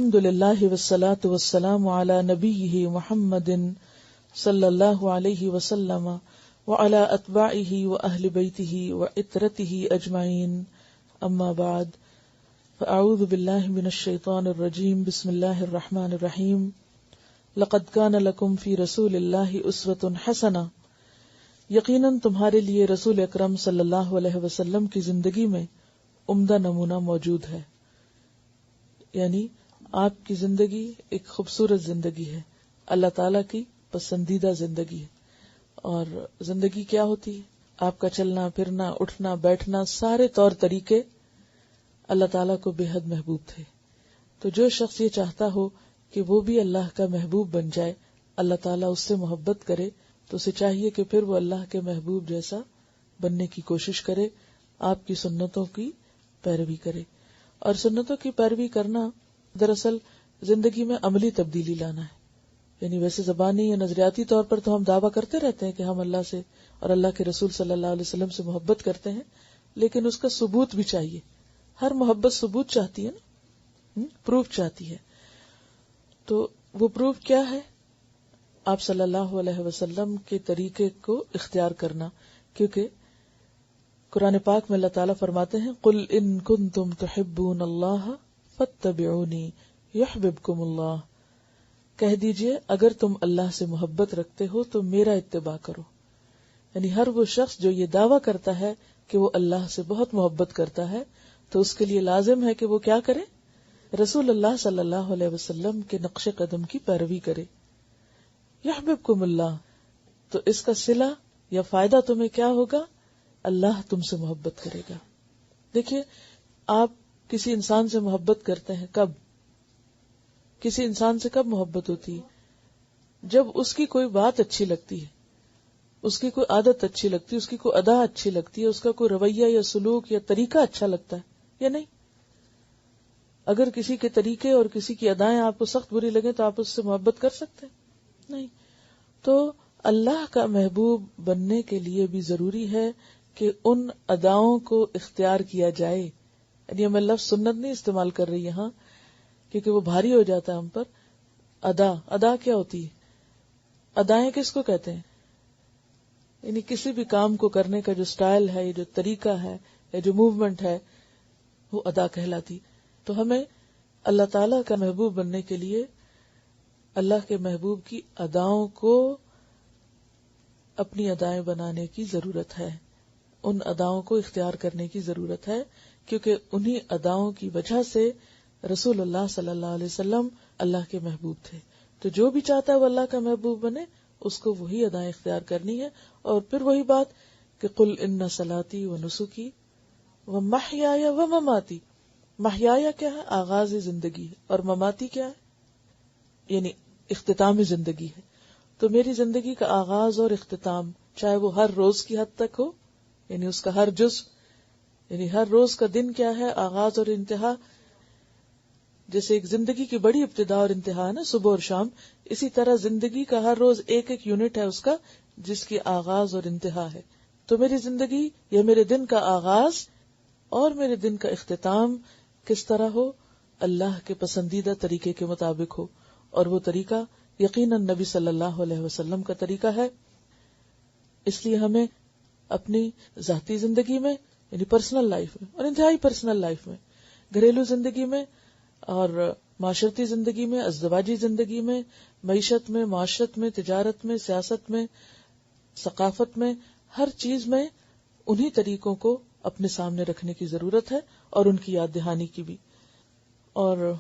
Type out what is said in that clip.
الحمد للہ والصلاة والسلام علی نبیہ محمد صلی اللہ علیہ وسلم وعلی اتباعہ واہل بیتہ وعترتہ اجمعین، اما بعد فاعوذ باللہ من الشیطان الرجیم، بسم اللہ الرحمن الرحیم۔ لقد کان لکم فی رسول اللہ اسوۃ حسنہ، یقیناً تمہارے لیے رسول اکرم صلی اللہ علیہ وسلم کی زندگی میں عمدہ نمونہ موجود ہے، یعنی آپ کی زندگی ایک خوبصورت زندگی ہے، اللہ تعالیٰ کی پسندیدہ زندگی ہے۔ اور زندگی کیا ہوتی ہے؟ آپ کا چلنا پھرنا اٹھنا بیٹھنا سارے طور طریقے اللہ تعالیٰ کو بے حد محبوب تھے۔ تو جو شخص یہ چاہتا ہو کہ وہ بھی اللہ کا محبوب بن جائے، اللہ تعالیٰ اس سے محبت کرے، تو اسے چاہیے کہ پھر وہ اللہ کے محبوب جیسا بننے کی کوشش کرے، آپ کی سنتوں کی پیروی کرے۔ اور سنتوں کی پیروی کرنا دراصل زندگی میں عملی تبدیلی لانا ہے۔ یعنی ویسے زبانی یا نظریاتی طور پر تو ہم دعویٰ کرتے رہتے ہیں کہ ہم اللہ سے اور اللہ کے رسول صلی اللہ علیہ وسلم سے محبت کرتے ہیں، لیکن اس کا ثبوت بھی چاہیے۔ ہر محبت ثبوت چاہتی ہے نا، پروف چاہتی ہے۔ تو وہ پروف کیا ہے؟ آپ صلی اللہ علیہ وسلم کے طریقے کو اختیار کرنا، کیونکہ قرآن پاک میں اللہ تعالیٰ فرماتے ہیں قُلْ إِن كُنتُمْ تُحِبُّونَ اللَّهَ فَاتَّبِعُونِي يُحْبِبْكُمُ اللَّهُ، کہہ دیجئے اگر تم اللہ سے محبت رکھتے ہو تو میرا اتباع کرو۔ یعنی ہر وہ شخص جو یہ دعویٰ کرتا ہے کہ وہ اللہ سے بہت محبت کرتا ہے، تو اس کے لیے لازم ہے کہ وہ کیا کرے؟ رسول اللہ صلی اللہ علیہ وسلم کے نقش قدم کی پیروی کرے۔ یحببکم اللہ، تو اس کا صلہ یا فائدہ تمہیں کیا ہوگا؟ اللہ تم سے محبت کرے گا۔ دیکھیے، آپ کسی انسان سے محبت کرتے ہیں کب؟ کسی انسان سے کب محبت ہوتی ہے؟ جب اس کی کوئی بات اچھی لگتی ہے، اس کی کوئی عادت اچھی لگتی ہے، اس کی کوئی ادا اچھی لگتی ہے، اس کا کوئی رویہ یا سلوک یا طریقہ اچھا لگتا ہے، یا نہیں؟ اگر کسی کے طریقے اور کسی کی ادائیں آپ کو سخت بری لگیں تو آپ اس سے محبت کر سکتے ہیں؟ نہیں۔ تو اللہ کا محبوب بننے کے لیے بھی ضروری ہے کہ ان اداؤں کو اختیار کیا جائے۔ یعنی میں لفظ سنت نہیں استعمال کر رہی یہاں، کیونکہ وہ بھاری ہو جاتا ہے ہم پر۔ ادا کیا ہوتی ہے؟ ادائیں کس کو کہتے ہیں؟ یعنی کسی بھی کام کو کرنے کا جو سٹائل ہے، جو طریقہ ہے، یا جو موومنٹ ہے، وہ ادا کہلاتی۔ تو ہمیں اللہ تعالیٰ کا محبوب بننے کے لیے اللہ کے محبوب کی اداؤں کو اپنی ادائیں بنانے کی ضرورت ہے، ان اداؤں کو اختیار کرنے کی ضرورت ہے، کیونکہ انہی اداؤں کی وجہ سے رسول اللہ صلی اللہ علیہ وسلم اللہ کے محبوب تھے۔ تو جو بھی چاہتا ہے وہ اللہ کا محبوب بنے، اس کو وہی ادائیں اختیار کرنی ہے۔ اور پھر وہی بات کہ قل ان صلاتی و نسکی و محیایا و مماتی۔ محیایا کیا ہے؟ آغاز زندگی ہے، اور مماتی کیا ہے؟ یعنی اختتام زندگی ہے۔ تو میری زندگی کا آغاز اور اختتام، چاہے وہ ہر روز کی حد تک ہو، یعنی اس کا ہر جز، یعنی ہر روز کا دن کیا ہے، آغاز اور انتہا۔ جیسے ایک زندگی کی بڑی ابتدا اور انتہا ہے نا، صبح اور شام، اسی طرح زندگی کا ہر روز ایک ایک یونٹ ہے اس کا، جس کی آغاز اور انتہا ہے۔ تو میری زندگی یا میرے دن کا آغاز اور میرے دن کا اختتام کس طرح ہو؟ اللہ کے پسندیدہ طریقے کے مطابق ہو، اور وہ طریقہ یقیناً نبی صلی اللہ علیہ وسلم کا طریقہ ہے۔ اس لیے ہمیں اپنی ذاتی زندگی میں، یعنی پرسنل لائف میں، اور انتہائی پرسنل لائف میں، گھریلو زندگی میں اور معاشرتی زندگی میں، ازدواجی زندگی میں، معیشت میں، معاشرت میں، تجارت میں، سیاست میں، ثقافت میں، ہر چیز میں انہی طریقوں کو اپنے سامنے رکھنے کی ضرورت ہے، اور ان کی یاد دہانی کی بھی۔ اور